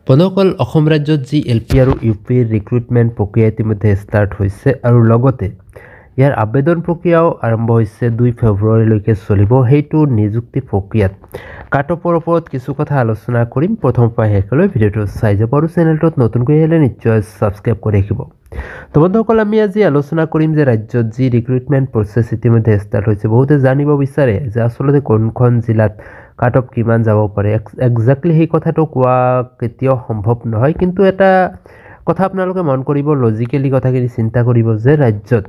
বন্ধুসকল অসম ৰাজ্যত যি এলপি আৰু ইউপিৰ ৰিক্ৰুটমেণ্ট প্ৰক্ৰিয়া ইতিমধ্যে ষ্টাৰ্ট হৈছে আৰু লগতে ইয়াৰ আবেদন প্ৰক্ৰিয়াও আৰম্ভ হৈছে 2 ফেব্ৰুৱাৰীলৈকে চলিব। সেইটো নিযুক্তি প্ৰক্ৰিয়াত কাটঅফৰ ওপৰত কিছু কথা আলোচনা কৰিম। প্ৰথম পৰা শেষলৈ ভিডিঅ'টো চাই যাব আৰু চেনেলটোত নতুনকৈ আহিলে নিশ্চয় ছাবস্ক্ৰাইব কৰি ৰাখিব। তো বন্ধুসকল আমি আজি আলোচনা কৰিম যে ৰাজ্যত যি ৰিক্ৰুটমেণ্ট প্ৰচেছ ইতিমধ্যে ষ্টাৰ্ট হৈছে। বহুতে জানিব বিচাৰে যে আচলতে কোনখন জিলাত কাট অফ কিমান যাব পাৰে। একজাক্টলি সেই কথাটো কোৱা কেতিয়াও সম্ভৱ নহয়, কিন্তু এটা কথা আপোনালোকে মন কৰিব, লজিকেলি কথাখিনি চিন্তা কৰিব যে ৰাজ্যত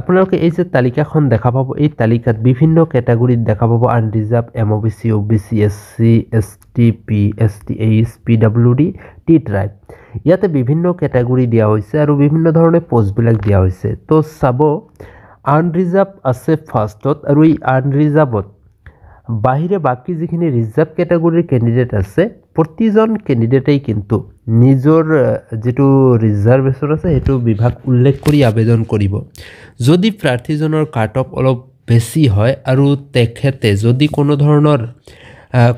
আপোনালোকে এই যে তালিকাখন দেখা পাব, এই তালিকাত বিভিন্ন কেটাগৰীত দেখা পাব unreserved, MOBC, OBC, SC, ST, PST, AS, PWD, T tribe. ইয়াতে বিভিন্ন কেটাগৰী দিয়া হৈছে আৰু বিভিন্ন ধৰণে পোষ্টবিলাক দিয়া হৈছে। তো চাব আনৰিজাৰ্ভ আছে ফাৰ্ষ্টত, আৰু এই আনৰিজাৰ্ভত বাহিৰে বাকী যিখিনি ৰিজাৰ্ভ কেটাগৰীৰ কেণ্ডিডেট আছে, প্ৰতিজন কেণ্ডিডেটেই কিন্তু নিজৰ যিটো ৰিজাৰ্ভেশ্যন আছে সেইটো বিভাগ উল্লেখ কৰি আবেদন কৰিব। যদি প্ৰাৰ্থীজনৰ কাট অফ অলপ বেছি হয় আৰু তেখেতে যদি কোনো ধৰণৰ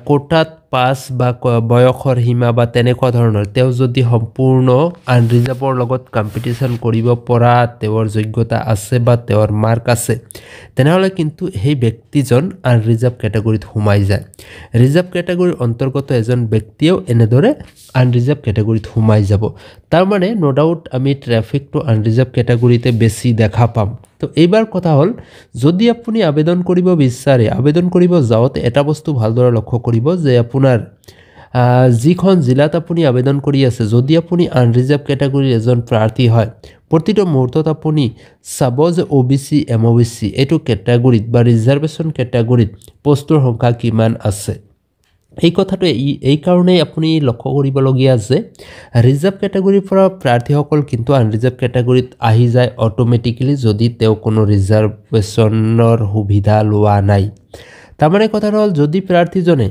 কোটাত পাছ বা বয়সৰ সীমা বা তেনেকুৱা ধৰণৰ তেওঁ যদি সম্পূৰ্ণ আনৰিজাৰ্ভৰ লগত কম্পিটিশ্যন কৰিব পৰা তেওঁৰ যোগ্যতা আছে বা তেওঁৰ মাৰ্ক আছে, তেনেহ'লে কিন্তু সেই ব্যক্তিজন আনৰিজাৰ্ভ কেটাগৰীত সোমাই যায়। ৰিজাৰ্ভ কেটাগৰীৰ অন্তৰ্গত এজন ব্যক্তিয়েও এনেদৰে আনৰিজাৰ্ভ কেটাগৰীত সোমাই যাব। তাৰমানে ন' ডাউট আমি ট্ৰেফিকটো আনৰিজাৰ্ভ কেটাগৰীতে বেছি দেখা পাম। তো এইবাৰ কথা হ'ল, যদি আপুনি আবেদন কৰিব বিচাৰে, আবেদন কৰিব যাওঁতে এটা বস্তু ভালদৰে লক্ষ্য কৰিব যে আপোনাৰ যিখন জিলাত আপুনি আবেদন কৰি আছে, যদি আপুনি আনৰিজাৰ্ভ কেটাগৰীৰ এজন প্ৰাৰ্থী হয়, প্ৰতিটো মুহূৰ্তত আপুনি চাব যে OBC, MOBC এইটো কেটাগৰীত বা ৰিজাৰ্ভেশ্যন কেটাগৰীত পোষ্টৰ সংখ্যা কিমান আছে। এই কথাটো এই কাৰণেই আপুনি লক্ষ্য কৰিবলগীয়া যে ৰিজাৰ্ভ কেটাগৰীৰ পৰা প্ৰাৰ্থীসকল কিন্তু আনৰিজাৰ্ভ কেটাগৰীত আহি যায় অট'মেটিকেলি, যদি তেওঁ কোনো ৰিজাৰ্ভেশ্যনৰ সুবিধা লোৱা নাই। তাৰমানে কথাটো হ'ল, যদি প্ৰাৰ্থীজনে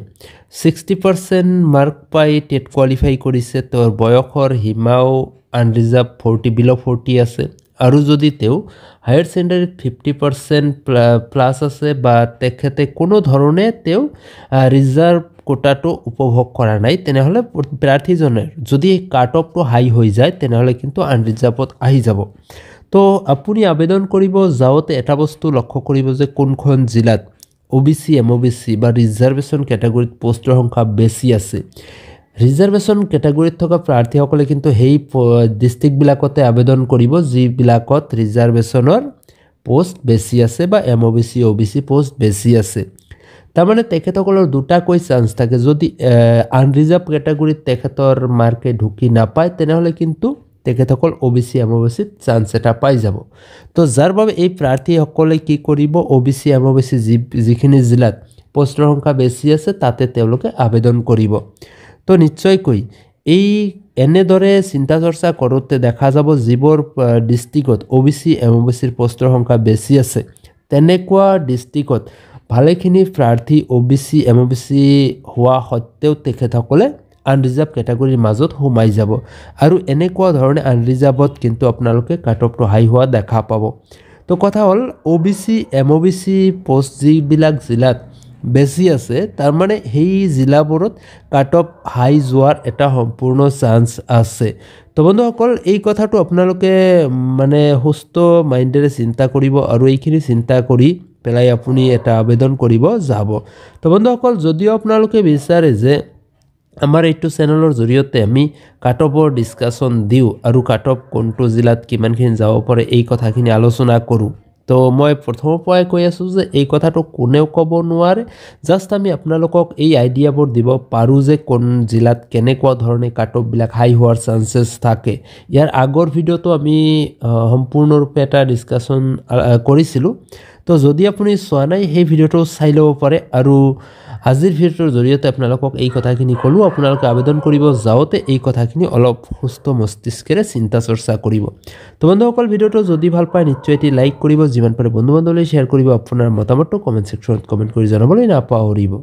60% মাৰ্ক পাই টেট কোৱালিফাই কৰিছে, তেওঁৰ বয়সৰ সীমাও আনৰিজাৰ্ভ 40 বিল' 40 আছে, আৰু যদি তেওঁ হায়াৰ ছেকেণ্ডাৰীত 50% প্লাছ আছে বা তেখেতে কোনো ধৰণে তেওঁ ৰিজাৰ্ভ কোটাটো উপভোগ কৰা নাই, তেনেহ'লে প্ৰাৰ্থীজনৰ যদি কাট অফটো হাই হৈ যায় তেনেহ'লে কিন্তু আনৰিজাৰ্ভত আহি যাব। তো আপুনি আবেদন কৰিব যাওঁতে এটা বস্তু লক্ষ্য কৰিব যে কোনখন জিলাত OBC, MOBC বা ৰিজাৰ্ভেশ্যন কেটাগৰীত পোষ্টৰ সংখ্যা বেছি আছে। ৰিজাৰ্ভেশ্যন কেটাগৰীত থকা প্ৰাৰ্থীসকলে কিন্তু সেই ডিষ্ট্ৰিক্টবিলাকতে আবেদন কৰিব যিবিলাকত ৰিজাৰ্ভেশ্যনৰ পোষ্ট বেছি আছে বা MOBC, OBC পোষ্ট বেছি আছে। তাৰমানে তেখেতসকলৰ দুটাকৈ চান্স থাকে। যদি আনৰিজাৰ্ভ কেটাগৰীত তেখেতৰ মাৰ্কে ঢুকি নাপায়, তেনেহ'লে কিন্তু তেখেতসকল OBC, MOBC চান্স এটা পাই যাব। তো যাৰ বাবে এই প্ৰাৰ্থীসকলে কি কৰিব, OBC, MOBC যিখিনি জিলাত পোষ্টৰ সংখ্যা বেছি আছে তাতে তেওঁলোকে আবেদন কৰিব। তো নিশ্চয়কৈ এই এনেদৰে চিন্তা চৰ্চা কৰোঁতে দেখা যাব যিবোৰ ডিষ্ট্ৰিক্টত OBC, MOBCৰ পোষ্টৰ সংখ্যা বেছি আছে, তেনেকুৱা ডিষ্ট্ৰিক্টত ভালেখিনি প্ৰাৰ্থী OBC, MOBC হোৱা সত্ত্বেও তেখেতসকলে আনৰিজাৰ্ভ কেটাগৰীৰ মাজত সোমাই যাব, আৰু এনেকুৱা ধৰণে আনৰিজাৰ্ভত কিন্তু আপোনালোকে কাট অফটো হাই হোৱা দেখা পাব। তো কথা হ'ল, OBC, MOBC পোষ্ট যিবিলাক জিলাত বেছি আছে, তাৰমানে সেই জিলাবোৰত কাট অফ হাই যোৱাৰ এটা সম্পূৰ্ণ চান্স আছে। তো বন্ধুসকল এই কথাটো আপোনালোকে মানে সুস্থ মাইণ্ডেৰে চিন্তা কৰিব, আৰু এইখিনি চিন্তা কৰি পেলাই আপুনি এটা আবেদন কৰিব যাব। তো বন্ধুসকল যদিও আপোনালোকে বিচাৰে যে আমাৰ এইটো চেনেলৰ জৰিয়তে আমি কাট অফৰ ডিছকাশ্যন দিওঁ আৰু কাট অফ কোনটো জিলাত কিমানখিনি যাব পাৰে এই কথাখিনি আলোচনা কৰোঁ, তো মই প্ৰথমৰ পৰাই কৈ আছোঁ যে এই কথাটো কোনেও ক'ব নোৱাৰে। জাষ্ট আমি আপোনালোকক এই আইডিয়াবোৰ দিব পাৰোঁ যে কোন জিলাত কেনেকুৱা ধৰণে কাট অফবিলাক হাই হোৱাৰ চান্সেছ থাকে। ইয়াৰ আগৰ ভিডিঅ'টো আমি সম্পূৰ্ণৰূপে এটা ডিছকাশ্যন কৰিছিলোঁ। তো যদি আপুনি চোৱা নাই সেই ভিডিঅ'টো চাই ল'ব পাৰে, আৰু আজিৰ ভিডিঅ'টোৰ জৰিয়তে আপোনালোকক এই কথাখিনি ক'লোঁ। আপোনালোকে আবেদন কৰিব যাওঁতে এই কথাখিনি অলপ সুস্থ মস্তিষ্কেৰে চিন্তা চৰ্চা কৰিব। তো বন্ধুসকল ভিডিঅ'টো যদি ভাল পায় নিশ্চয় এটি লাইক কৰিব, যিমান পাৰে বন্ধু বান্ধৱীলৈ শ্বেয়াৰ কৰিব, আপোনাৰ মতামতটো কমেণ্ট ছেকশ্যনত কমেণ্ট কৰি জনাবলৈ নাপাহৰিব।